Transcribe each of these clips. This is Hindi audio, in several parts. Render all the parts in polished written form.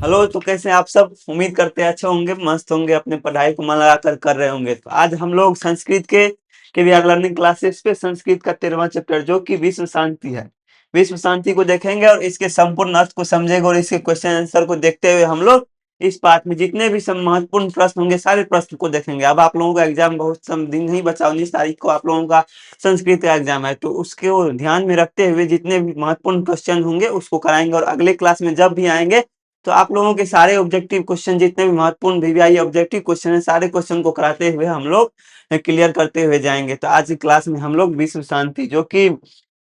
हेलो, तो कैसे हैं आप सब? उम्मीद करते हैं अच्छे होंगे, मस्त होंगे, अपने पढ़ाई को मन लगाकर कर रहे होंगे। तो आज हम लोग संस्कृत के वी आर लर्निंग क्लासेस पे संस्कृत का 13वां चैप्टर जो कि विश्व शांति है। विश्व शांति को देखेंगे और इसके संपूर्ण अर्थ को समझेंगे और इसके क्वेश्चन आंसर को देखते हुए हम लोग इस पाठ में जितने भी सब महत्वपूर्ण प्रश्न होंगे सारे प्रश्न को देखेंगे। अब आप लोगों का एग्जाम बहुत सम दिन नहीं बचा, 19 तारीख को आप लोगों का संस्कृत का एग्जाम है, तो उसको ध्यान में रखते हुए जितने भी महत्वपूर्ण क्वेश्चन होंगे उसको कराएंगे और अगले क्लास में जब भी आएंगे तो आप लोगों के सारे ऑब्जेक्टिव क्वेश्चन जितने भी महत्वपूर्ण वीवीआई ऑब्जेक्टिव क्वेश्चन है सारे क्वेश्चन को कराते हुए हम लोग क्लियर करते हुए जाएंगे। तो आज की क्लास में हम लोग विश्व शांति जो कि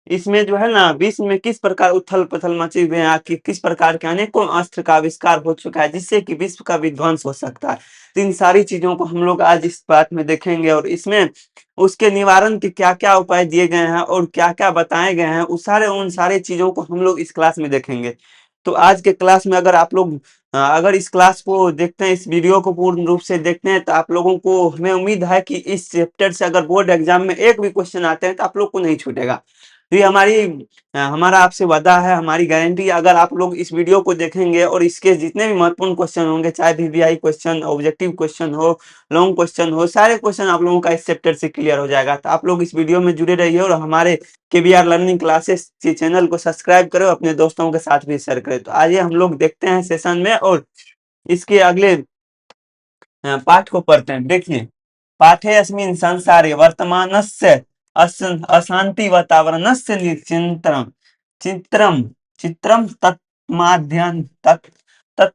इसमें जो है ना विश्व में किस प्रकार उथल पुथल मची हुई है, किस प्रकार के अनेकों अस्त्र का आविष्कार हो चुका है जिससे कि विश्व का विध्वंस हो सकता है। तो इन सारी चीजों को हम लोग आज इस पाठ में देखेंगे और इसमें उसके निवारण के क्या क्या उपाय दिए गए हैं और क्या क्या बताए गए हैं उन सारे चीजों को हम लोग इस क्लास में देखेंगे। तो आज के क्लास में अगर आप लोग अगर इस क्लास को देखते हैं, इस वीडियो को पूर्ण रूप से देखते हैं, तो आप लोगों को हमें उम्मीद है कि इस चैप्टर से अगर बोर्ड एग्जाम में एक भी क्वेश्चन आते हैं तो आप लोग को नहीं छूटेगा। तो ये हमारा आपसे वादा है, हमारी गारंटी। अगर आप लोग इस वीडियो को देखेंगे और इसके जितने भी महत्वपूर्ण क्वेश्चन होंगे, चाहे वीवीआई क्वेश्चन, ऑब्जेक्टिव क्वेश्चन हो, लॉन्ग क्वेश्चन हो, सारे क्वेश्चन आप लोगों का इस चैप्टर से क्लियर हो जाएगा। तो आप लोग इस वीडियो में जुड़े रहिए और हमारे केवीआर लर्निंग क्लासेस के चैनल को सब्सक्राइब करो, अपने दोस्तों के साथ भी शेयर करें। तो आइए हम लोग देखते हैं सेशन में और इसके अगले पाठ को पढ़ते हैं। देखिए, पाठे अस्मिन् संसारे वर्तमानस्य अशांति वातावरणस्य चित्रम चित्रम चित्रम तत्माध्यन तत् तत्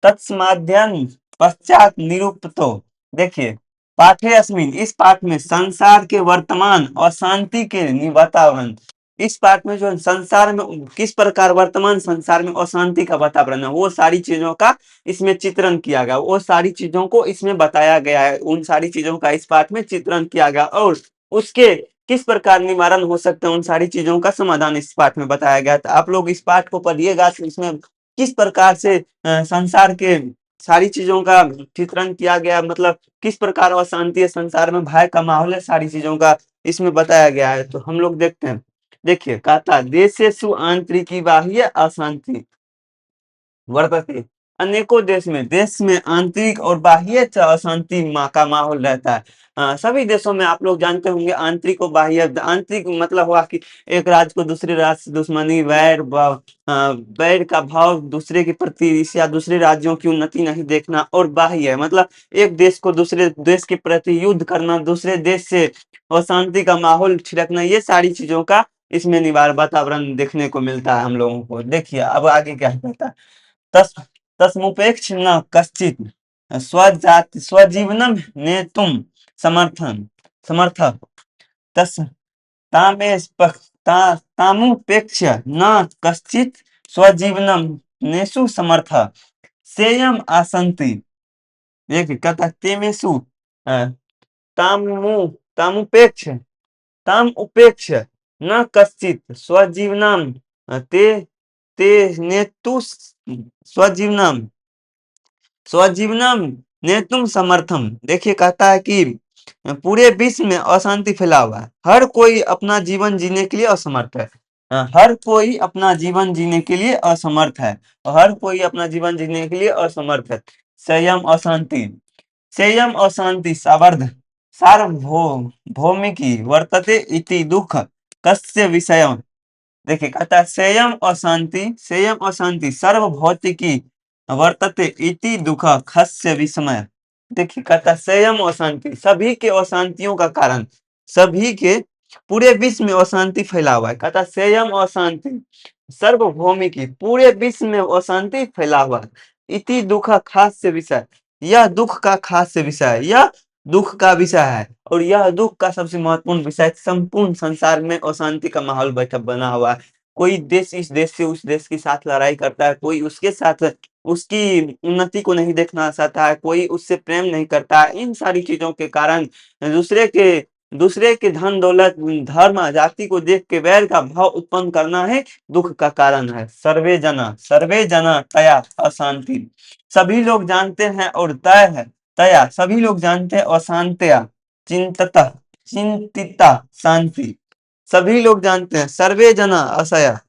तत्समाध्यन पश्चात निरूपतो। देखिए, पाठे अस्मिन, इस पाठ में संसार के वर्तमान अशांति के वातावरण, इस पाठ में जो संसार में किस प्रकार वर्तमान संसार में अशांति का वातावरण है वो सारी चीजों का इसमें चित्रण किया गया, वो सारी चीजों को इसमें बताया गया है, उन सारी चीजों का इस पाठ में चित्रण किया गया और उसके किस प्रकार निवारण हो सकते हैं उन सारी चीजों का समाधान इस पाठ में बताया गया। तो आप लोग इस पाठ को पढ़िएगा तो इसमें किस प्रकार से संसार के सारी चीजों का चित्रण किया गया, मतलब किस प्रकार अशांति है संसार में, भय का माहौल है, सारी चीजों का इसमें बताया गया है। तो हम लोग देखते हैं। देखिए, कहता देशेषु आंतरिकी बाह्य अशांति वर्तते। अनेकों देश में आंतरिक और बाह्य अशांति का माहौल रहता है। सभी देशों में आप लोग जानते होंगे आंतरिक और बाह्य। आंतरिक मतलब हुआ कि एक राज्य को दूसरे राज्य से दुश्मनी, वैर का भाव दूसरे के प्रति या दूसरे राज्यों की उन्नति नहीं देखना। और बाह्य मतलब एक देश को दूसरे देश के प्रति युद्ध करना, दूसरे देश से अशांति का माहौल छिड़कना, ये सारी चीजों का इसमें निवार वातावरण देखने को मिलता है हम लोगों को। देखिए अब आगे क्या कहता है। तस् तस्मुपेक्ष न कश्चित् स्वजीवनं नेतुं समर्थन समर्थः तस् तामुपेक्ष्य न कश्चित् स्वजीवनं नेषु समर्थः सेयम् आसन्ति। देखिए कहता तेमेषु तामु तामुपेक्ष ताम उपेक्ष न कश्चित् स्वजीवनं ते ते नेतु स्वजीवनम स्वजीवनम नेतुम समर्थम। देखिए कहता है कि पूरे विश्व में अशांति फैला हुआ है, हर कोई अपना जीवन जीने के लिए असमर्थ है। हर कोई अपना जीवन जीने के लिए असमर्थ है, हर कोई अपना जीवन जीने के लिए असमर्थ है। संयम अशांति संयम अशांति सावर्ध सार्वभौमिकी वर्तते इति दुख कस्य विषय। देखिए कहता है संयम अशांति सर्वभौतिकी वर्तते इति दुख खस्य विस्मय। देखिए कहता है संयम अशांति सभी के अशांतियों का कारण, सभी के पूरे विश्व में अशांति फैला हुआ है। कहता है संयम अशांति सर्वभौमिकी, पूरे विश्व में अशांति फैला हुआ है। इति दुख खास्य विषय, यह दुख का खास्य विषय है, यह दुख का विषय है और यह दुख का सबसे महत्वपूर्ण विषय। संपूर्ण संसार में अशांति का माहौल बैठा बना हुआ है। कोई देश इस देश से उस देश के साथ लड़ाई करता है, कोई उसके साथ उसकी उन्नति को नहीं देखना चाहता है, कोई उससे प्रेम नहीं करता है। इन सारी चीजों के कारण दूसरे के धन दौलत धर्म जाति को देख के वैर का भाव उत्पन्न करना है दुख का कारण है। सर्वे जना तया अशांति, सभी लोग जानते हैं और तय है तया, सभी लोग जानते हैं अशांतया चिंतिता शांति, सभी लोग जानते हैं। सर्वे जना असया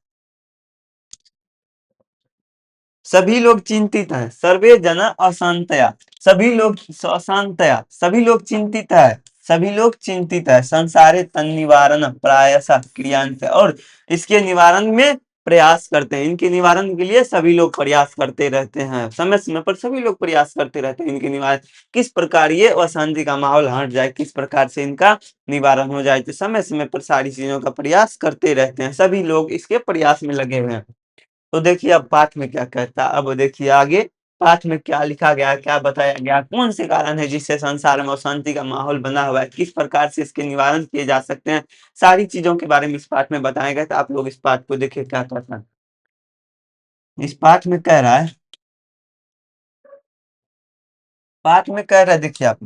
सभी लोग चिंतित हैं, सर्वे जना अशांतया, सभी लोग अशांतया, सभी लोग चिंतित है, सभी लोग चिंतित है, संसारे तन निवारण प्रायशः क्रियांत, और इसके निवारण में प्रयास करते हैं, इनके निवारण के लिए सभी लोग प्रयास करते रहते हैं, समय समय पर सभी लोग प्रयास करते रहते हैं इनके निवारण, किस प्रकार ये अशांति का माहौल हट जाए, किस प्रकार से इनका निवारण हो जाए, तो समय समय पर सारी चीजों का प्रयास करते रहते हैं, सभी लोग इसके प्रयास में लगे हुए हैं। तो देखिए अब पाठ में क्या कहता है, अब देखिए आगे पाठ में क्या लिखा गया, क्या बताया गया, कौन से कारण है जिससे संसार में अशांति का माहौल बना हुआ है, किस प्रकार से इसके निवारण किए जा सकते हैं, सारी चीजों के बारे में इस पाठ में बताया गया। तो आप लोग इस पाठ को देखिए क्या कहता है। इस पाठ में कह रहा है, पाठ में कह रहा है, देखिए आप,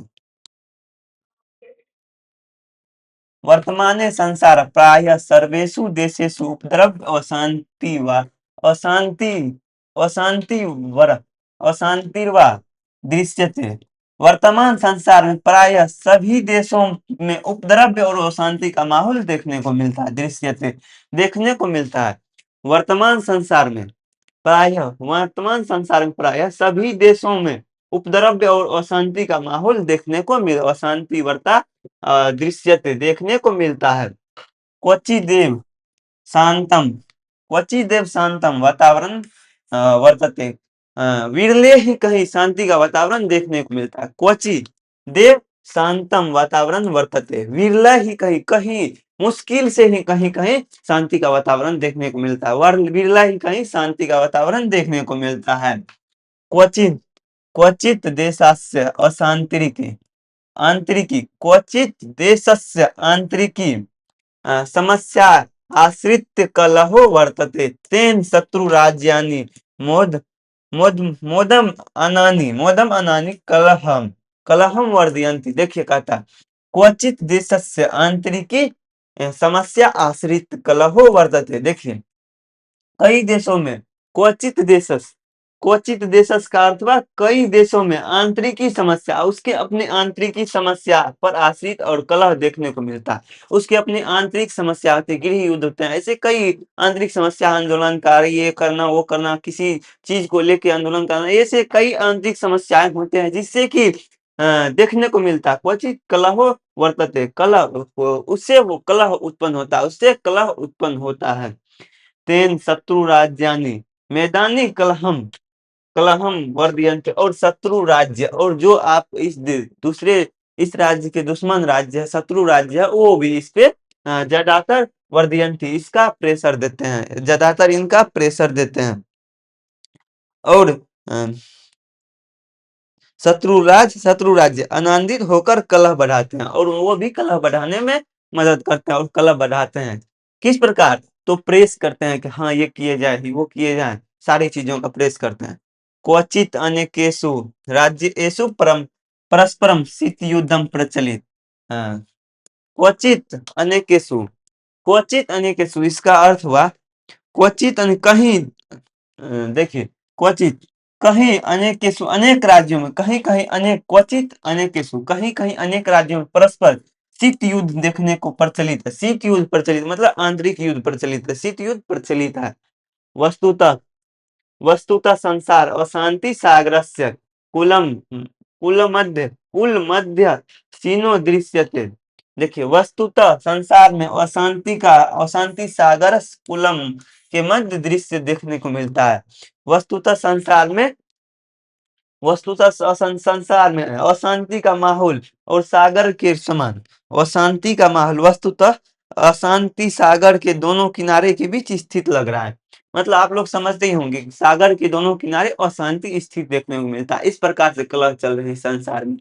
वर्तमाने संसार प्रायः सर्वेषु देशेषु उपद्रव अशांति व अशांति अशांति वर अशांतिर्वा दृश्यते। वर्तमान संसार में प्रायः सभी देशों में उपद्रव और अशांति का माहौल देखने को मिलता है, दृश्यते देखने को मिलता है। वर्तमान संसार में वर्तमान संसार में प्रायः सभी देशों में उपद्रव और अशांति का माहौल देखने को मिल अशांति वर्ता दृश्यते देखने को मिलता है। क्वचिदेव शांतम क्वचिदेव शांतम वातावरण वर्तते, विरले ही कहीं शांति का वातावरण देखने को मिलता है। क्वचि देव शांतम वातावरण वर्तते, विरला ही कहीं कहीं मुश्किल से ही कहीं कहीं शांति का वातावरण देखने को मिलता है, विरला ही कहीं शांति का वातावरण देखने को मिलता है। क्वचित क्वचित देशस्य अशांतिरिकी आंतरिकी क्वचित देशस्य आंतरिकी समस्या आश्रित्य कलहो वर्तते, तेन शत्रु राज्यानि मोद मोद मोदम अनानि कलहम कलहम वर्धयन्ति। देखिए कहता क्वचित देशस्य आंतरिकी समस्या आश्रित कलहो वर्तते। देखिए कई देशों में क्वचित देशस का अर्थ हुआ कई देशों में आंतरिकी समस्या, उसके अपने आंतरिकी समस्या पर आश्रित और कलह देखने को मिलता है, उसके अपनी आंतरिक समस्या होती है, गृह युद्ध होते हैं, ऐसे कई आंतरिक समस्या, आंदोलनकारी, ये करना वो करना, किसी चीज को लेके आंदोलन करना, ऐसे कई आंतरिक समस्याएं होते हैं जिससे कि देखने को मिलता है। क्वचित कलहो वर्तते, कलह उससे वो कलह उत्पन्न होता है, उससे कलह उत्पन्न होता है। तेन शत्रु राज्यानि मैदानी कलहम कलहम वर्धयन्ते, और शत्रु राज्य और जो आप इस दूसरे इस राज्य के दुश्मन राज्य है, शत्रु राज्य है, वो भी इस पे ज्यादातर वर्धयन्ति इसका प्रेशर देते हैं, ज्यादातर इनका प्रेशर देते हैं। और शत्रु राज्य आनंदित होकर कलह बढ़ाते हैं, और वो भी कलह बढ़ाने में मदद करते हैं और कलह बढ़ाते हैं। किस प्रकार? तो प्रेस करते हैं कि हाँ ये किए जाए, वो किए जाए, सारी चीजों का प्रेस करते हैं। क्वचित अनेकेषु राज्येषु परस्परम शीत युद्धम प्रचलित। क्वचित अनेकेषु क्वचित अनेकेषु इसका अर्थ हुआ क्वचित कहीं, देखिए क्वचित कहीं अनेकेषु अनेक राज्यों में, कहीं कहीं अनेक, क्वचित अनेकेषु कहीं कहीं अनेक राज्यों में परस्पर शीत युद्ध देखने को प्रचलित है। शीत युद्ध प्रचलित मतलब आंतरिक युद्ध प्रचलित है, शीत युद्ध प्रचलित है। वस्तुतः वस्तुतः संसार अशांति सागरस्य कुलम कुल मध्य सीनो दृश्यते। देखिए वस्तुतः संसार में अशांति सागर कुलम के मध्य दृश्य देखने को मिलता है। वस्तुतः संसार में अशांति का माहौल और सागर के समान अशांति का माहौल वस्तुतः अशांति सागर के दोनों किनारे के बीच स्थित लग रहा है। मतलब आप लोग समझते ही होंगे कि सागर के दोनों किनारे अशांति स्थित देखने को मिलता है। इस प्रकार से कलह चल रहे हैं संसार में।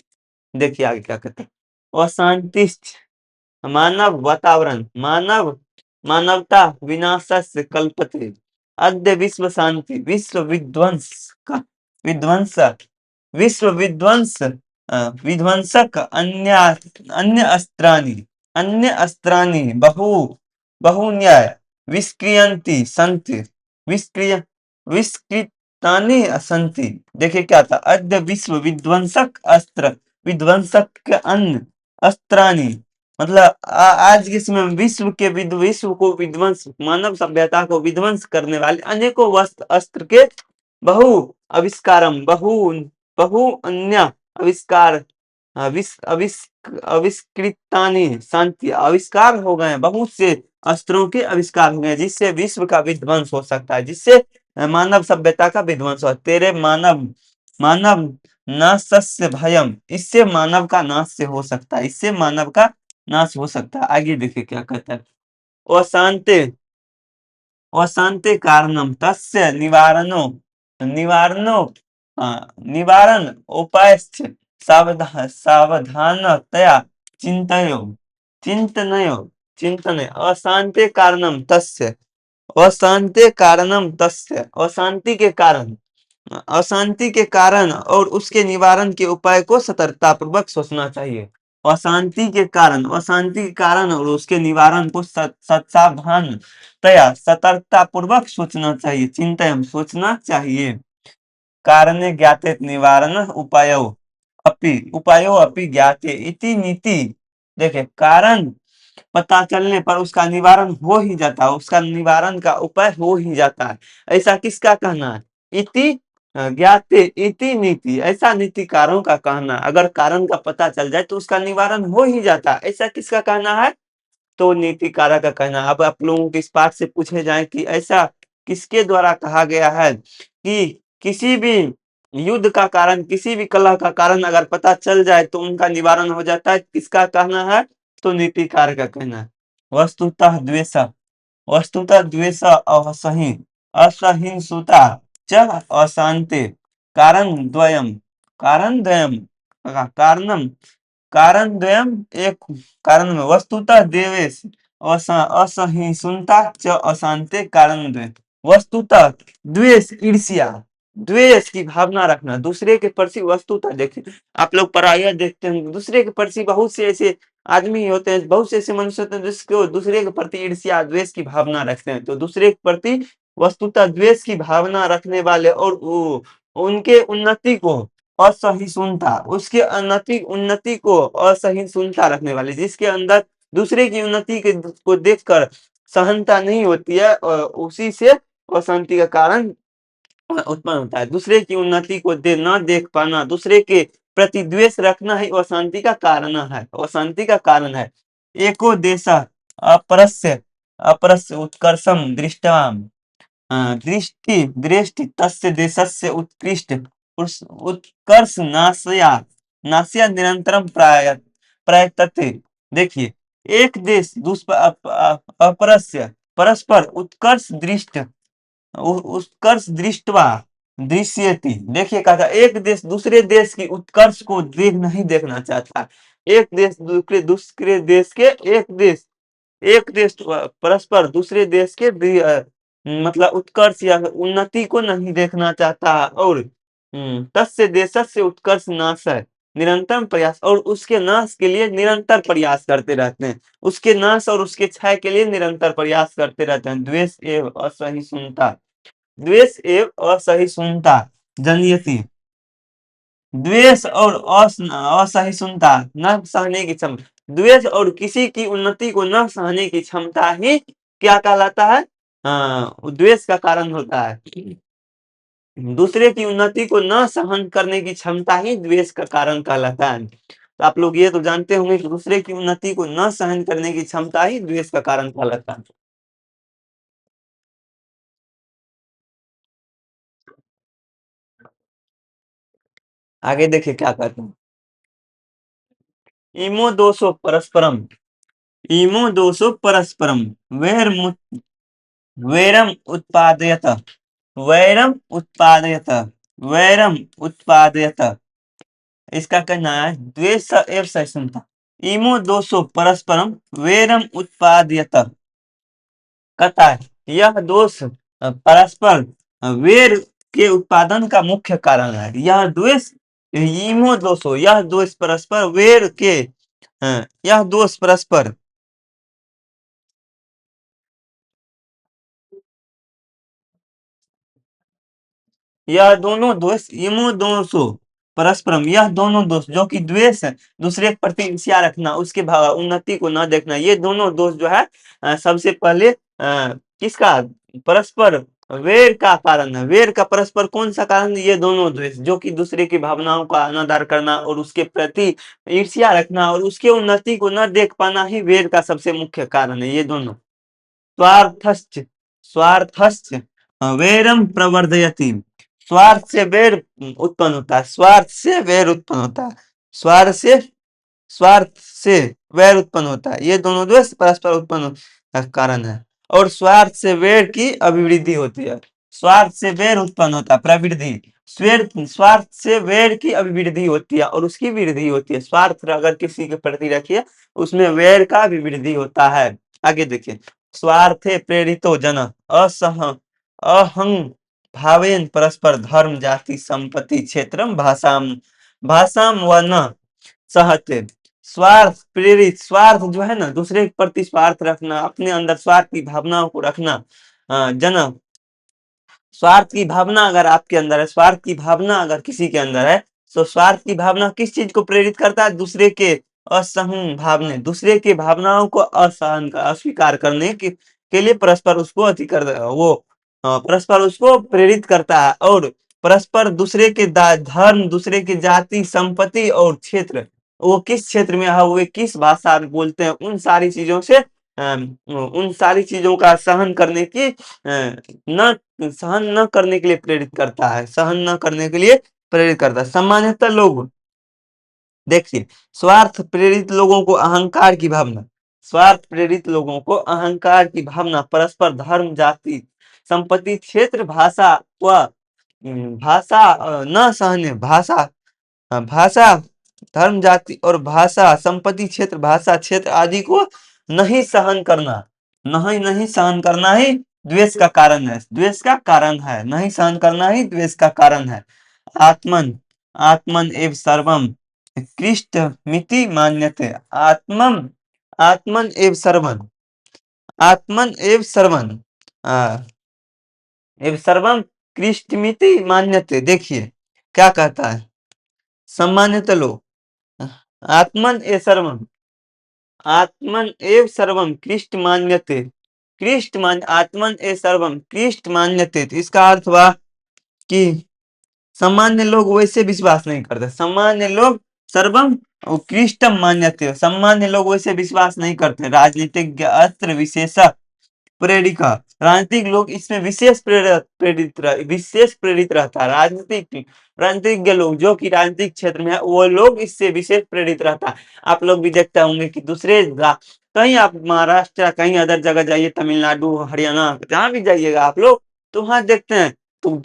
देखिए आगे क्या कहते हैं। अशांति मानव वातावरण मानवता विनाशस्य कल्पते, अद्य विश्व शांति विश्व विध्वंसक अन्य अस्त्राणि बहुन्याय विस्क्रियन्ति सन्ति विस्कृतानि सन्ति। देखिए क्या था, अद्य विश्व विध्वंसक अन्य अस्त्राणि मतलब आज के समय विश्व को विध्वंस, मानव सभ्यता को विध्वंस करने वाले अनेकों अस्त्र के बहु आविष्कारम, बहु अन्य आविष्कार, आविष्कृतानि शांति, आविष्कार हो गए, बहुत से अस्त्रों के आविष्कार हो गए जिससे विश्व का विध्वंस हो सकता है, जिससे मानव सभ्यता का विध्वंस हो। तेरे मानव मानव नाशस्य भयम, इससे मानव का नाश से हो सकता है, इससे मानव का नाश हो सकता है। आगे देखिए क्या कहता है। अशांति अशांति कारणम तस्य निवारणो निवारणो निवारण उपाय सावधानतया चिंतयो चिंतनयो चिंतन अशांति कारणम तस्य, अशांति कारणम तस्य, अशांति के कारण, अशांति के कारण और उसके निवारण के उपाय को सतर्कता पूर्वक सोचना चाहिए। अशांति के कारण और उसके निवारण को सावधान तया सतर्कता पूर्वक सोचना चाहिए, चिंतन सोचना चाहिए। कारणे ज्ञाते निवारण उपायो अपि ज्ञाते इति नीति। देखिए कारण पता चलने पर उसका निवारण हो ही जाता है, उसका निवारण का उपाय हो ही जाता है, ऐसा किसका कहना है? इति ज्ञाते इति नीति, ऐसा नीतिकारों का कहना। अगर कारण का पता चल जाए तो उसका निवारण हो ही जाता है, ऐसा किसका कहना है? तो नीतिकारक का कहना। अब आप लोगों को इस पाठ से पूछे जाए कि ऐसा किसके द्वारा कहा गया है कि किसी भी युद्ध का कारण, किसी भी कलह का कारण अगर पता चल जाए तो उनका निवारण हो जाता है, किसका कहना है? तो नीतिकार का कहना है। वस्तुतः द्वेष, वस्तुतः द्वेष असहिष्णुता च अशांति कारण द्वयम, कारण द्वयम कारणम, कारण द्वयम एक कारण में वस्तुतः द्वेष असहिष्णुता च अशांति कारण द्वयम। वस्तुतः द्वेष ईर्ष्या, द्वेष की भावना रखना दूसरे के प्रति। वस्तुतः देखिए आप लोग पराया देखते हैं, दूसरे के प्रति बहुत से ऐसे आदमी होते हैं, बहुत से ऐसे मनुष्य होते हैं जिसको दूसरे के प्रति ईर्ष्या द्वेष की भावना रखते हैं। तो दूसरे के प्रति वस्तुतः द्वेष की भावना रखने वाले और उनके उन्नति को असहिष्णुता, उसके उन्नति को असहिष्णुता रखने वाले, जिसके अंदर दूसरे की उन्नति को देखकर सहनता नहीं होती है, उसी से अशांति का कारण उत्पन्न होता है। दूसरे की उन्नति को न देख पाना, दूसरे के प्रति द्वेष रखना ही अशांति का कारण है, अशांति का कारण है। एको देश अपरस्य अपरस्य उत्कर्षम दृष्टवाम, दृष्टि दृष्टि तस्य देशस्य उत्कृष्ट उत्कर्ष नाशया नाशया निरंतरम प्रयतते। देखिए एक देश अपरस्य परस्पर उत्कर्ष दृष्ट उत्कर्ष दृष्टवा दृश्यति। देखिए कहा था एक देश दूसरे देश की उत्कर्ष को नहीं देखना चाहता। एक देश दूसरे दूसरे देश के एक देश परस्पर दूसरे देश के मतलब उत्कर्ष या उन्नति को नहीं देखना चाहता। और तस्य देशस्य उत्कर्ष नाश है निरंतर प्रयास, और उसके नाश के लिए निरंतर प्रयास करते रहते हैं, उसके नाश और उसके क्षय के लिए निरंतर प्रयास करते रहते हैं। द्वेष एवं असहिष्णुता, द्वेष एवं असहिष्णुता जनयति, द्वेष और असहिष्णुता न सहने की क्षमता, द्वेष और किसी की उन्नति को न सहने की क्षमता ही क्या कहलाता है? द्वेष का कारण होता है। दूसरे की उन्नति को न सहन करने की क्षमता ही द्वेष का कारण कहलाता है। तो आप लोग ये तो जानते होंगे कि दूसरे की उन्नति को न सहन करने की क्षमता ही द्वेष का कारण कहलाता है। आगे देखिए क्या कहते हैं। इमो दोषो परस्परम, इमो दोषो परस्परम वैरम उत्पादयत, वैरम उत्पादयत, वैरम उत्पादयत। इसका कहना है द्वेष एवं सहिष्णुता, इमो दोषो परस्परम वैरम उत्पादयत। कहता है यह दोष परस्पर वैर के उत्पादन का मुख्य कारण है। यह द्वेष, इमो दोषो, यह दोष परस्पर वैर के, यह दोष परस्पर, यह दोनों दोष, इमो दोषो परस्परम, यह दोनों दोष जो कि द्वेष है, दूसरे के प्रति ईर्ष्या रखना, उसके उन्नति को न देखना, ये दोनों दोष जो है सबसे पहले किसका? परस्पर वेर का कारण है। वेर का परस्पर कौन सा कारण? ये दोनों द्वेष, जो कि दूसरे की भावनाओं का अनादर करना और उसके प्रति ईर्ष्या रखना और उसके उन्नति को न देख पाना ही वेर का सबसे मुख्य कारण है। ये दोनों स्वार्थश्च स्वार्थश्च वैरम प्रवर्धयति। स्वार्थ से वैर उत्पन्न होता है, स्वार्थ से वैर उत्पन्न होता है, स्वार्थ से वैर उत्पन्न होता है। ये दोनों द्वेष परस्पर उत्पन्न कारण है। और स्वार्थ से वैर की अभिवृद्धि होती है। स्वार्थ से वैर उत्पन्न होता है, प्रवृद्धि। स्वार्थ से वैर की अभिवृद्धि होती है और उसकी वृद्धि होती है। स्वार्थ अगर किसी के प्रति रखिए, उसमें वैर का अभिवृद्धि होता है। आगे देखिए, स्वार्थे प्रेरितो जन असह अहं भावेन परस्पर धर्म जाति संपत्ति क्षेत्रम भाषाम भाषाम व न सहते। स्वार्थ प्रेरित, स्वार्थ जो है ना, दूसरे के प्रति स्वार्थ रखना, अपने अंदर स्वार्थ की भावनाओं को रखना। जन स्वार्थ की भावना अगर आपके अंदर है, स्वार्थ की भावना अगर किसी के अंदर है, तो स्वार्थ की भावना किस चीज को प्रेरित करता है? दूसरे के असहन भावने, दूसरे के भावनाओं को असहन अस्वीकार करने के लिए परस्पर उसको अति कर वो परस्पर उसको प्रेरित करता है। और परस्पर दूसरे के धर्म, दूसरे के जाति संपत्ति और क्षेत्र, वो किस क्षेत्र में है, वो किस भाषा बोलते हैं, उन सारी चीजों से उन सारी चीजों का सहन करने की न सहन न करने के लिए प्रेरित करता है, सहन न करने के लिए प्रेरित करता है। सामान्यतः लोग देखिए, स्वार्थ प्रेरित लोगों को अहंकार की भावना, स्वार्थ प्रेरित लोगों को अहंकार की भावना, परस्पर धर्म जाति संपत्ति क्षेत्र भाषा व भाषा न सहने भाषा भाषा धर्म जाति और भाषा संपत्ति क्षेत्र भाषा क्षेत्र आदि को नहीं सहन करना, नहीं सहन करना ही द्वेष का कारण है, द्वेष का कारण है। नहीं सहन करना ही द्वेष का कारण है। आत्मन आत्मन एव सर्वम कृष्ट मिति मान्यते। आत्मन आत्मन एव सर्वम, आत्मन एव सर्वम एव सर्वम कृष्ट मिति मान्यते। देखिए क्या कहता है, सम्मानित लोग आत्मन ए सर्वम, आत्मन एव सर्वम कृष्ट मान्यते, कृष्ट मान आत्मन ए सर्वम कृष्ट मान्यते। तो इसका अर्थ हुआ कि सामान्य लोग वैसे विश्वास नहीं करते, सामान्य लोग सर्वम कृष्टम मान्यते, सामान्य लोग वैसे विश्वास नहीं करते। राजनीतिक अस्त्र विशेषक प्रेरिका, राजनीतिक लोग इसमें विशेष प्रेरित रहता है। राजनीतिज्ञ लोग जो कि राजनीतिक क्षेत्र में है, वो लोग इससे विशेष प्रेरित रहता है। आप लोग भी देखते होंगे कि कहीं आप महाराष्ट्र कहीं अदर जगह जाइए, तमिलनाडु हरियाणा जहाँ भी जाइएगा आप लोग, तो वहां देखते हैं तो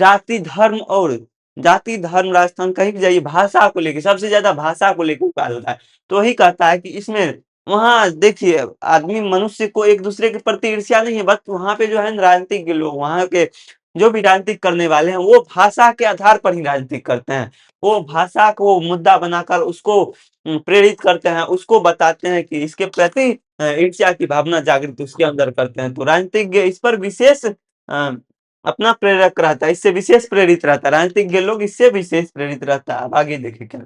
जाति धर्म राजस्थान कहीं भी जाइए, भाषा को लेकर सबसे ज्यादा भाषा को लेकर विवाद होता है। तो वही कहता है कि इसमें वहां देखिए, आदमी मनुष्य को एक दूसरे के प्रति ईर्ष्या नहीं है, बस वहां पे जो है राजनीतिक लोग, वहां के जो भी राजनीतिक करने वाले हैं, वो भाषा के आधार पर ही राजनीतिक करते हैं। वो भाषा को मुद्दा बनाकर उसको प्रेरित करते हैं, उसको बताते हैं कि इसके प्रति ईर्ष्या की भावना जागृत उसके अंदर करते हैं। तो राजनीतिज्ञ इस पर विशेष अपना प्रेरक रहता है, इससे विशेष प्रेरित रहता है। राजनीतिज्ञ लोग इससे विशेष प्रेरित रहता है। अब आगे देखिए क्या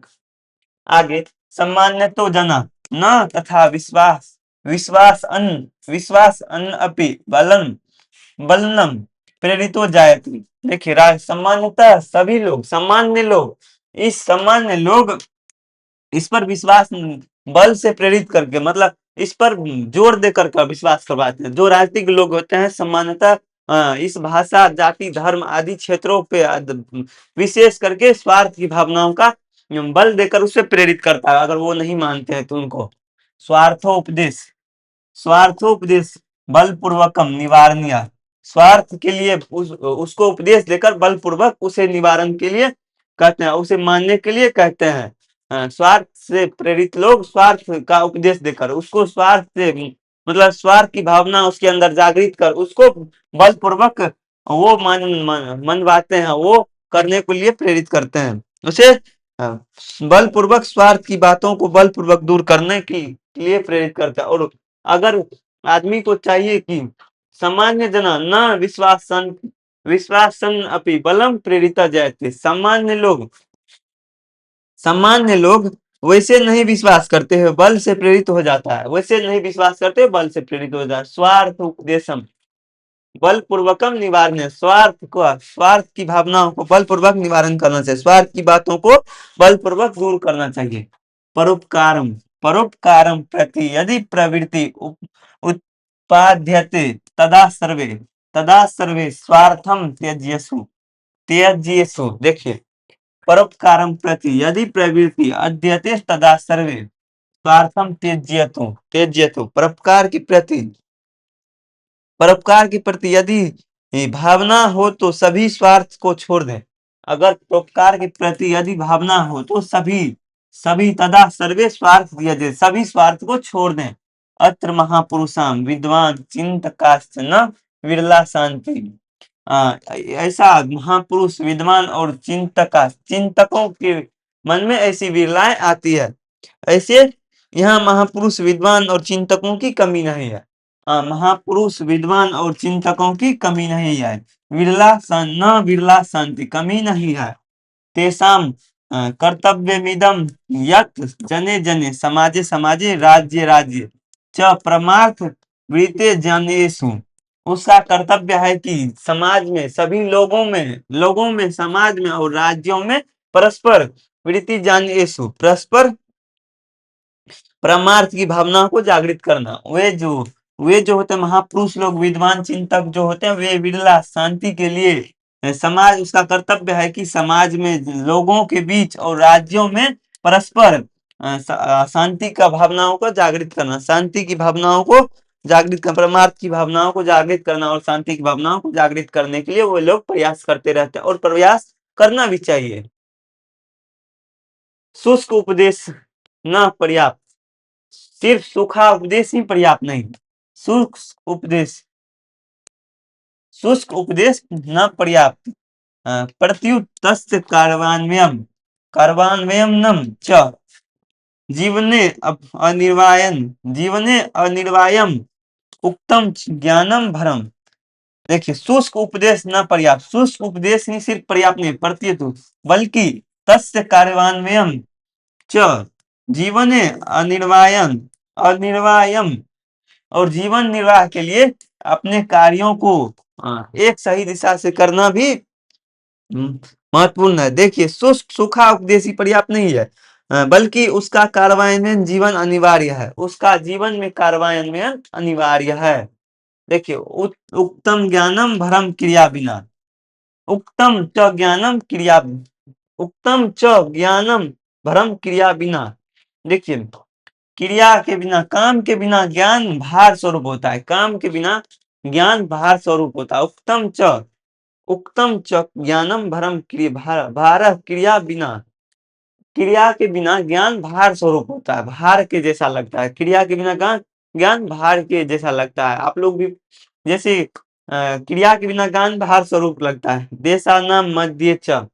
आगे, सामान्य तो जना न तथा विश्वास अन्न अपि बलनम प्रेरितो जायति। देखिए सामान्यतः सभी लोग, सामान्य लोग इस पर विश्वास बल से प्रेरित करके, मतलब इस पर जोर देकर का विश्वास करवाते हैं। जो राजनीतिक लोग होते हैं सामान्यतः इस भाषा जाति धर्म आदि क्षेत्रों पे विशेष करके स्वार्थ की भावनाओं का बल देकर उसे प्रेरित करता है। अगर वो नहीं मानते हैं तो उनको स्वार्थोपदेश बलपूर्वकम निवारणीय, स्वार्थ के लिए उसको उपदेश देकर बलपूर्वक उसे निवारण के लिए कहते हैं, उसे मानने के लिए कहते हैं। स्वार्थ से प्रेरित लोग स्वार्थ का उपदेश देकर उसको स्वार्थ से मतलब स्वार्थ की भावना उसके अंदर जागृत कर उसको बलपूर्वक वो मनवाते हैं, वो करने के लिए प्रेरित करते हैं। उसे बलपूर्वक स्वार्थ की बातों को बलपूर्वक दूर करने के लिए प्रेरित करता है। और अगर आदमी को चाहिए कि सामान्य जना न विश्वासन अपि बलम प्रेरिता जायते, सामान्य लोग वैसे नहीं विश्वास करते हैं, बल से प्रेरित हो जाता है, वैसे नहीं विश्वास करते बल से प्रेरित हो जाता है। स्वार्थ उपदेशम, बलपूर्वकम निवारण, स्वार्थ की भावनाओं को बलपूर्वक निवारण करना चाहिए, स्वार्थ की बातों को बलपूर्वक दूर करना चाहिए। परोपकारम, परोपकारम प्रति यदि प्रवृत्ति उत्पाद्यते तदा सर्वे स्वार्थम त्यज्यसु, त्यज्यसु। देखिए, परोपकारम प्रति यदि प्रवृत्ति अद्यते तदा सर्वे स्वार्थम त्यज्यतु, त्यज्यतु। परोपकार के प्रति यदि भावना हो तो सभी स्वार्थ को छोड़ दें। अगर परोपकार के प्रति यदि भावना हो तो सभी सभी तदा सर्वे स्वार्थ त्यजेत, सभी स्वार्थ को छोड़ दें। अत्र महापुरुषाम विद्वान चिंतकाश्च न विरला शांति। ऐसा महापुरुष विद्वान और चिंतकों के मन में ऐसी विरलाएं आती है। ऐसे यहाँ महापुरुष विद्वान और चिंतकों की कमी नहीं है। महापुरुष विद्वान और चिंतकों की कमी नहीं है। विरला शांति, कमी नहीं है। तेषाम कर्तव्यमिदं यत् जने जने समाजे समाजे राज्य राज्य च परमार्थ वृत्ते जनेषु। उसका कर्तव्य है कि समाज में सभी लोगों में समाज में और राज्यों में परस्पर वृत्ति जनेषु, परस्पर परमार्थ की भावना को जागृत करना। वे जो होते हैं महापुरुष लोग, विद्वान चिंतक जो होते हैं, वे विरला शांति के लिए समाज, उसका कर्तव्य है कि समाज में लोगों के बीच और राज्यों में परस्पर शांति का भावनाओं को जागृत करना, शांति की भावनाओं को जागृत करना, परमार्थ की भावनाओं को जागृत करना और शांति की भावनाओं को जागृत करने के लिए वो लोग प्रयास करते रहते हैं और प्रयास करना भी चाहिए। शुष्क उपदेश न पर्याप्त, सिर्फ सूखा उपदेश ही पर्याप्त नहीं। शुष्क उपदेश न पर्याप्त, प्रत्युत तस्य कार्यान्वयनम च जीवने अनिर्वायम उक्तम ज्ञानम भरम। देखिए, शुष्क उपदेश न पर्याप्त, शुष्क उपदेश ही सिर्फ पर्याप्त नहीं, प्रत्युत बल्कि तस्य कार्यान्वयन च जीवने अनिर्वायम और जीवन निर्वाह के लिए अपने कार्यों को एक सही दिशा से करना भी महत्वपूर्ण है। देखिए, शुष्क सूखा उपदेश ही पर्याप्त नहीं है, बल्कि उसका कार्यान्वयन जीवन अनिवार्य है, उसका जीवन में कार्यान्वयन अनिवार्य है। देखिए, उक्तम ज्ञानम भरम क्रिया बिना, उक्तम च ज्ञानम क्रिया, उक्तम च ज्ञानम भरम क्रिया बिना। देखिए, क्रिया के बिना, काम के बिना ज्ञान भार स्वरूप होता है, काम के बिना ज्ञान भार स्वरूप होता है। उक्तम च ज्ञानम भरम क्रिया, भार क्रिया बिना, क्रिया के बिना ज्ञान भार स्वरूप होता है, भार के जैसा लगता है। क्रिया के बिना ज्ञान भार के जैसा लगता है। आप लोग भी जैसे क्रिया के बिना ज्ञान भार स्वरूप लगता है। देशानाम मध्य च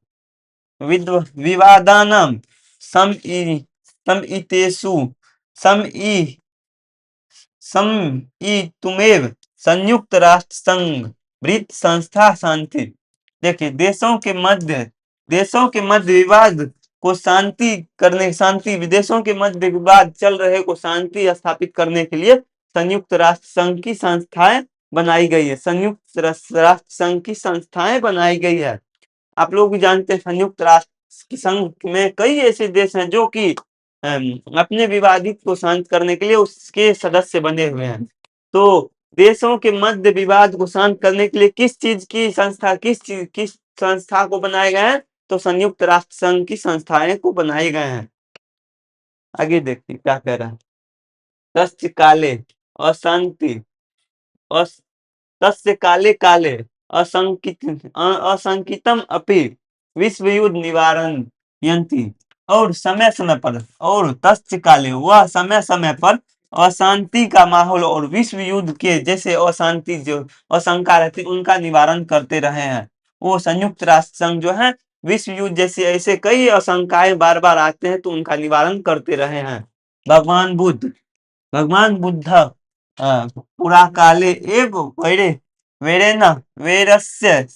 विवादानाम समईतेषु समईतुमेव संयुक्त राष्ट्र संघ भृत संस्था शांति। देखिए, देशों के मध्य विवाद को विदेशों के मध्य विवाद चल रहे को शांति स्थापित करने के लिए संयुक्त राष्ट्र संघ की संस्थाएं बनाई गई है, संयुक्त राष्ट्र संघ की संस्थाएं बनाई गई है। आप लोग भी जानते हैं, संयुक्त राष्ट्र संघ में कई ऐसे देश हैं जो कि अपने विवादित को शांत करने के लिए उसके सदस्य बने हुए हैं। तो देशों के मध्य विवाद को शांत करने के लिए किस संस्था को बनाए गए हैं? तो संयुक्त राष्ट्र संघ की संस्थाएं को बनाए गए हैं। आगे देखिए क्या कह रहा है। तस्य काले अशांति तस्य काले काले असंकितम अपि विश्व युद्ध निवारण यंती। और तस्य काले, वह समय समय पर अशांति का माहौल और विश्व युद्ध के जैसे अशांति जो आशंका रहती उनका निवारण करते रहे हैं। वो संयुक्त राष्ट्र संघ जो है विश्व युद्ध जैसे ऐसे कई आशंकाएं बार बार आते हैं तो उनका निवारण करते रहे हैं। भगवान बुद्ध पुरा काले एव वैरेन वैरस्य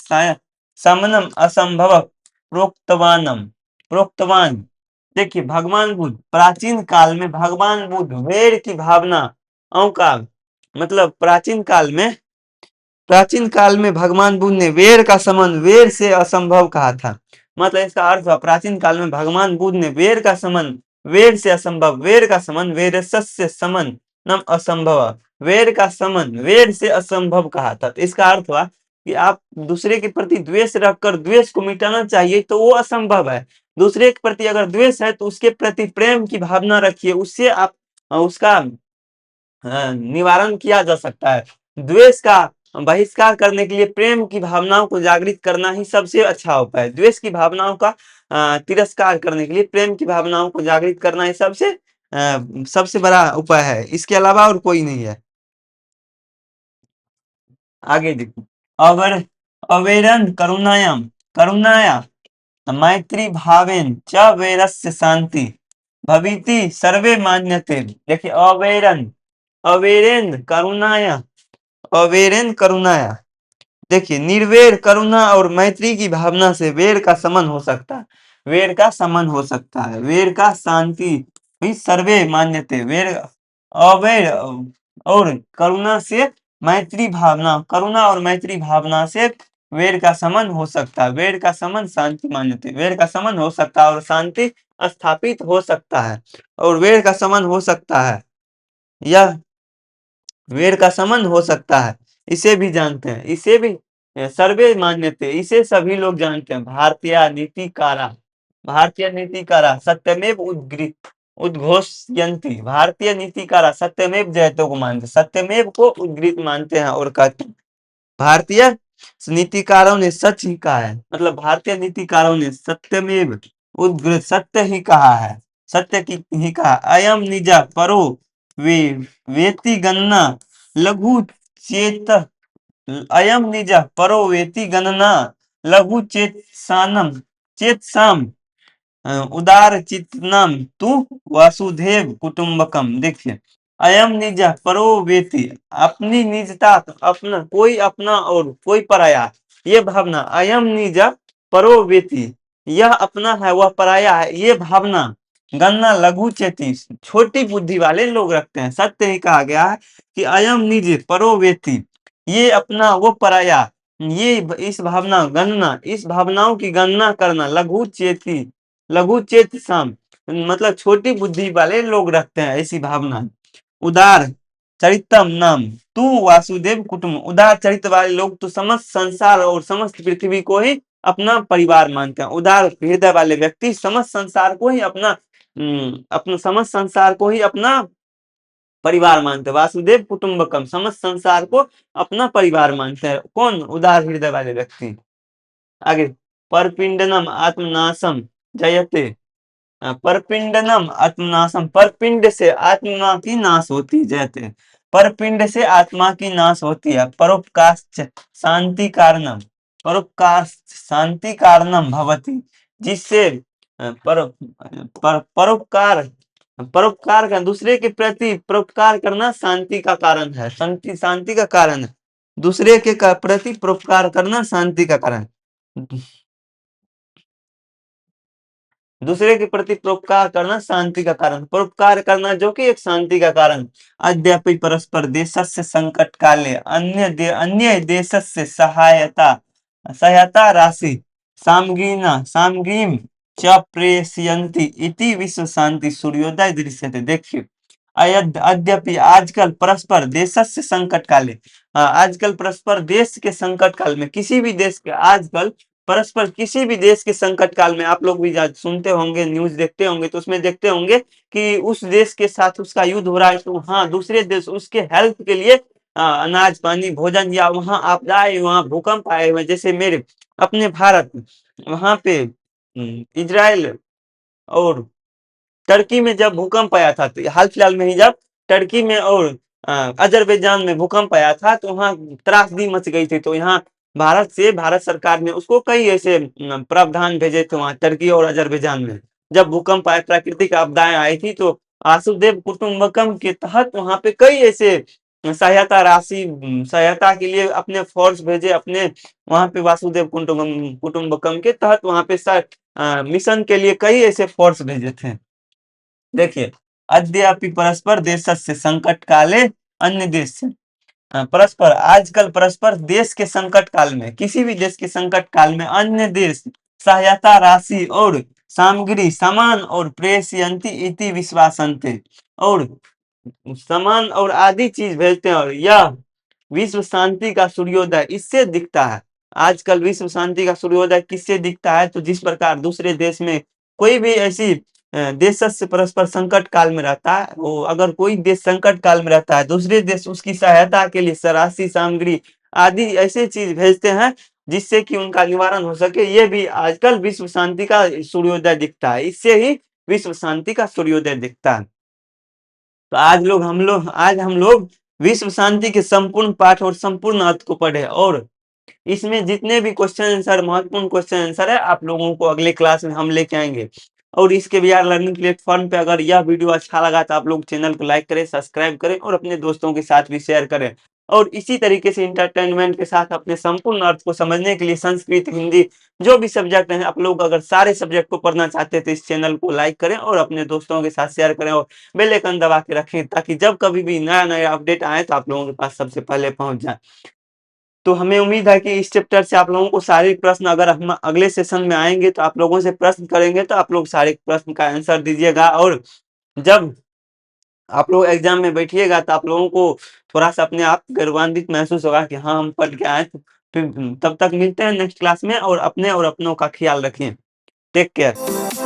शमनम असंभव प्रोक्तवान। देखिए, भगवान बुद्ध प्राचीन काल में भगवान बुद्ध वैर की भावनाओं का मतलब प्राचीन काल में प्राचीन काल में भगवान बुद्ध ने वेर का समन वेर से असंभव कहा था। मतलब इसका अर्थ हुआ प्राचीन काल में भगवान बुद्ध ने वेर का समन वेर से असंभव, वेर का समन वेर सस्य समन नम असंभव, वेर का समन वेर से असंभव कहा था। तो इसका अर्थ हुआ कि आप दूसरे के प्रति द्वेष रखकर द्वेष को मिटाना चाहिए तो वो असंभव है। दूसरे के प्रति अगर द्वेष है तो उसके प्रति प्रेम की भावना रखिए, उससे आप उसका निवारण किया जा सकता है। द्वेष का बहिष्कार करने के लिए प्रेम की भावनाओं को जागृत करना ही सबसे अच्छा उपाय है। द्वेष की भावनाओं का तिरस्कार करने के लिए प्रेम की भावनाओं को जागृत करना ही सबसे बड़ा उपाय है। इसके अलावा और कोई नहीं है। आगे देखो, अवर अवेरन करुणायाम करुणाया मैत्री भावेन च वैरस्य शांति भविति सर्वे मान्यते। देखिए, अवेरन करुणाया अवेरेन करुणाया, देखिए निर्वेर करुणा और मैत्री की भावना से वेर का समन हो सकता है, वेर का समन हो सकता है, वेर का शांति भी सर्वे मान्यते। वेर अवेर और करुणा से मैत्री भावना, करुणा और मैत्री भावना से वेर का समन हो सकता है, वेर का समन शांति मान्यते। वेर का समन हो सकता है और शांति स्थापित हो सकता है, और वेर का समन हो सकता है, यह वेर का समन हो सकता है, इसे भी जानते हैं, इसे भी सर्वे मान्यते, इसे सभी लोग जानते हैं। भारतीय नीतिकारा सत्यमेव उद्घोषयन्ति, भारतीय नीतिकारा सत्यमेव जयतो को मानते, सत्यमेव को उद्घृत मानते हैं और कहते हैं भारतीय नीतिकारों ने सच ही कहा है। मतलब भारतीय नीतिकारों ने सत्यमेव उद्घृत, सत्य ही कहा है, सत्य की ही कहा। अयम निजा परो वे वेति गणना लघु चेत, अयम निजा परो वेति गणना लघु चेतसाम उदार चित्तनम तु वासुदेव कुटुंबकम। देखिए, अयम निज परो वेति, अपनी निजता, अपना कोई अपना और कोई पराया, ये भावना। अयम निज परो वेति, यह अपना है वह पराया है, ये भावना गन्ना लघु चेती, छोटी बुद्धि वाले लोग रखते हैं। सत्य ही कहा गया है कि अयम निज परो वेति, ये अपना वो पराया, ये इस भावना गणना, इस भावनाओं की गणना करना लघु चेती, लघु चेत साम, मतलब छोटी बुद्धि वाले लोग रखते हैं ऐसी भावना। उदार चरितम नाम तू वासुदेव कुटुंब, उदार चरित्र वाले लोग तो समस्त संसार और समस्त पृथ्वी को ही अपना परिवार मानते हैं। उदार हृदय वाले व्यक्ति समस्त संसार को ही अपना समस्त संसार को ही अपना परिवार मानते हैं। वासुदेव कुटुंबकम, समस्त संसार को अपना परिवार मानते हैं। कौन? उदार हृदय वाले व्यक्ति। आगे, परपिंडनम आत्मनाशम जयते, परपिंडनम आत्मनाशम, परपिंड से आत्मा की नाश होती जयते, परपिंड से आत्मा की नाश होती है। परोपकाश्च शांति कारणम, परोपकाश्च शांति कारणम भवति, जिससे परोपकार, परोपकार का दूसरे के प्रति परोपकार करना शांति का कारण है, शांति का कारण है। दूसरे के प्रति परोपकार करना शांति का कारण, दूसरे के प्रति परोपकार करना शांति का कारण, परोपकार करना जो कि एक शांति का कारण। अद्यापि परस्पर देशस्य संकट काले अन्य देशस्य सहायता राशि सामग्रीम च प्रेषयन्ति इति विश्व शांति सूर्योदय दृश्यते। देखिए, अद्यपि आजकल परस्पर देशस्य संकट काले, आजकल परस्पर देश के संकट काल में, किसी भी देश के आजकल परस्पर किसी भी देश के संकट काल में, आप लोग भी सुनते होंगे, न्यूज देखते होंगे, तो उसमें देखते होंगे कि उस देश के साथ उसका युद्ध हो रहा है, तो हाँ दूसरे देश उसके हेल्प के लिए अनाज पानी भोजन, या वहां आपदाएं, वहां भूकंप आए हुए, जैसे मेरे अपने भारत वहां पे इजराइल और टर्की में जब भूकंप आया था, तो हाल फिलहाल में ही जब टर्की में और अजरबैजान में भूकंप आया था, तो वहां त्रासदी मच गई थी। तो यहाँ भारत सरकार ने उसको कई ऐसे प्रावधान भेजे थे वहां टर्की और अजरबैजान में। जब भूकंप आए, प्राकृतिक आपदाएं आई थी, तो वासुदेव कुटुंबकम के तहत वहां पे कई ऐसे सहायता राशि, सहायता के लिए अपने फोर्स भेजे, अपने वहां पे वासुदेव कुटुंबकम के तहत वहां पे मिशन के लिए कई ऐसे फोर्स भेजे थे। देखिए, अद्यापि परस्पर देशस्य संकट काले अन्य देश परस्पर, आजकल परस्पर देश के संकट काल में, किसी भी देश के संकट काल में अन्य देश सहायता राशि और सामग्री समान और प्रेषयन्ति इति विश्वासन्ते, और सामान और आदि चीज भेजते हैं, और यह विश्व शांति का सूर्योदय इससे दिखता है। आजकल विश्व शांति का सूर्योदय किससे दिखता है? तो जिस प्रकार दूसरे देश में कोई भी ऐसी देश से परस्पर संकट काल में रहता है, वो अगर कोई देश संकट काल में रहता है, दूसरे देश उसकी सहायता के लिए राशि सामग्री आदि ऐसे चीज भेजते हैं जिससे कि उनका निवारण हो सके। ये भी आजकल विश्व शांति का सूर्योदय दिखता है, इससे ही विश्व शांति का सूर्योदय दिखता है। तो आज हम लोग विश्व शांति के संपूर्ण पाठ और संपूर्ण अर्थ को पढ़े, और इसमें जितने भी क्वेश्चन आंसर, महत्वपूर्ण क्वेश्चन आंसर है, आप लोगों को अगले क्लास में हम लेके आएंगे। और इसके बिहार लर्निंग प्लेटफॉर्म पे अगर यह वीडियो अच्छा लगा तो आप लोग चैनल को लाइक करें, सब्सक्राइब करें और अपने दोस्तों के साथ भी शेयर करें। और इसी तरीके से इंटरटेनमेंट के साथ अपने संपूर्ण अर्थ को समझने के लिए संस्कृत, हिंदी, जो भी सब्जेक्ट हैं, आप लोग अगर सारे सब्जेक्ट को पढ़ना चाहते हैं तो इस चैनल को लाइक करें और अपने दोस्तों के साथ शेयर करें, और बेल आइकन दबा के रखें, ताकि जब कभी भी नया नया अपडेट आए तो आप लोगों के पास सबसे पहले पहुंच जाए। तो हमें उम्मीद है कि इस चैप्टर से आप लोगों को सारे प्रश्न, अगर हम अगले सेशन में आएंगे तो आप लोगों से प्रश्न करेंगे तो आप लोग सारे प्रश्न का आंसर दीजिएगा, और जब आप लोग एग्जाम में बैठिएगा तो आप लोगों को थोड़ा सा अपने आप गर्वान्वित महसूस होगा कि हाँ हम पढ़ के आए। तो फिर तब तक मिलते हैं नेक्स्ट क्लास में, और अपने और अपनों का ख्याल रखें। Take care.